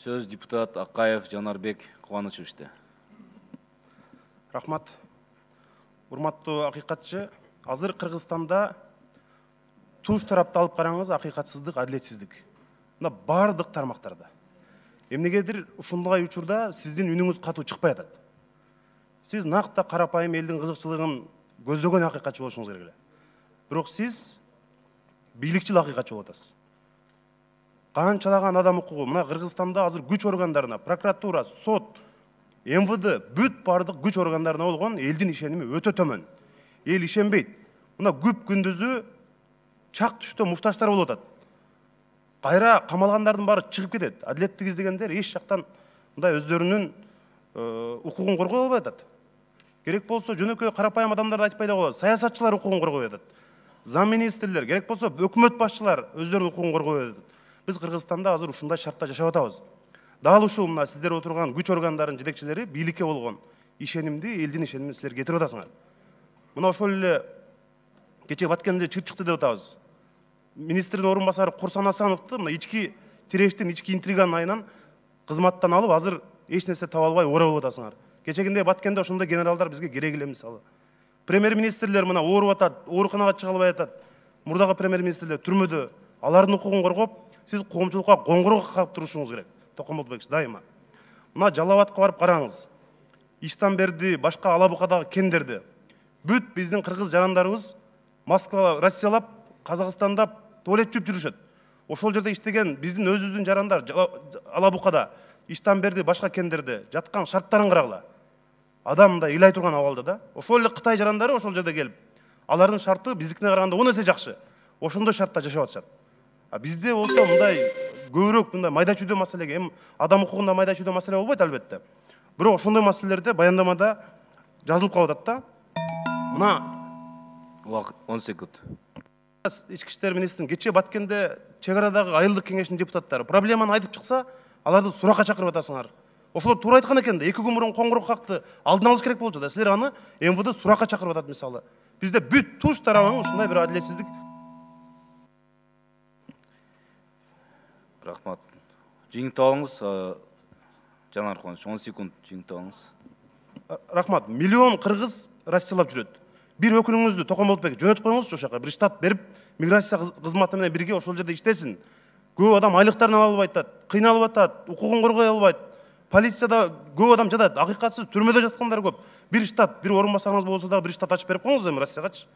Сөз депутат Акаев Жанарбек Кубанычевичте. Рахмат. Урматтуу акыйкатчы, азыр Кыргызстанда туш тарапты алып караңыз, акыйкатсыздык, адилетсиздик. Мына бардык тармактарда. Эмнегедир ушундай учурда сиздин үнүңүз катуу чыкпай атат. Сиз накта карапайым элдин кызыкчылыгын көздөгөн акыйкатчы болушуңуз керек эле. Бирок сиз бийликчил акыйкатчы болуп атасыз. Канчалаган адам укугу, мына Кыргызстанда азыр күч органдарына, прокуратура, сот, МВД, бүт бардык күч органдарына болгон элдин ишеними өтө төмөн. Эл ишенбейт. Мына күп күндүзү чак түштө мушташтар болуп атат. Кайра камалгандардын баары чыгып кетет. Адилеттик издегендер эч жактан мындай өздөрүнүн укугун коргой албай атат. Керек болсо жөнөкөй карапайым адамдарды айтпай эле коет. Саясатчылар укугун коргой атат. Зам министрлер, керек болсо өкмөт башчылар өздөрүнүн укугун коргой атат. Биз Кыргызстанда азыр ушундай шартта жашап атабыз. Дал ушул мына сиздер отурган күч органдарынын жетекчилери бийликке болгон ишенимди, элдин ишенимин силер кетирип атасыңар. Мына ошол эле кече Баткенде чырчыкты деп атабыз. Министрдин орун басары Курсан Асановду мына ички тирештин, ички интриганын айынан кызматтан алып, азыр эч нерсе таба албай ора болуп атасыңар. Кечегинде Баткенде ошондой генералдар бизге керек эле мисалы. Премьер-министрлер мына ооруп атат, ооруканага чыга албай атат. Мурдагы премьер-министрлер түрмөдө. Алардын укугун коргоп, сиз коомчулукка коңгуроо кагып турушуңуз керек. Токомолдубек дайыма. Мына Жалал Абадка барып караңыз. Иштанберди, башка Алабукадагы кендерди. Бүт биздин кыргыз жарандарыбыз Москва, Россиялап, Казакстанда туалет жууп жүрүшөт. Ошол жерде иштеген биздин өзүбүздүн жарандар Алабукада, Иштанберди, башка кендерде жаткан шарттарын карагыла. Адам мындай ыйлай турган абалда да. Ошол эле Кытай жарандары ошол жерде келип, алардын шарты биздикине караганда 10 эсе жакшы. Ошондой шартта жашап атышат. Бизде болсо мындай көбүрөөк мындай майда чүйдө маселеге, эми адам укугунда майда чүйдө маселе болбойт албетте. Бирок ошондой маселелерде баяндамада жазылып калып атат да. Мына Убакыт 10 секунд. Ички иштер министринин кече Баткенде чек арадагы айылдык кеңештин депутаттары проблеманы айтып чыкса, аларды суракка чакырып атасыңар. Ошолор туура айткан экен да, 2 күн мурун коңгуроо какты алдын алыш керек болчу да. Силер аны МВД суракка чакырып атат мисалы. Бизде бүт туш тарабынан ушундай бир адилетсиздик. Рахмат. Жиңип алыңыз, Жанар Кубаныч, 10 секунд жиңип алыңыз. Рахмат. Миллион кыргыз Россиялап жүрөт. Бир өкүлүңүздү Токомолдубек жөнөтүп коюңузчу ошака. Бир штат берип, миграция кызматы менен бирге ошол жерде иштесин. Көп адам айлыктарын ала албай атат, кыйналып атат, укугун коргой албайт. Полицияда көп адам жатат, акыйкатсыз түрмөдө жаткандар көп. Бир штат, бир орун басарыңыз болсо да бир штат ачып берип коюңуз эми Россиягачы.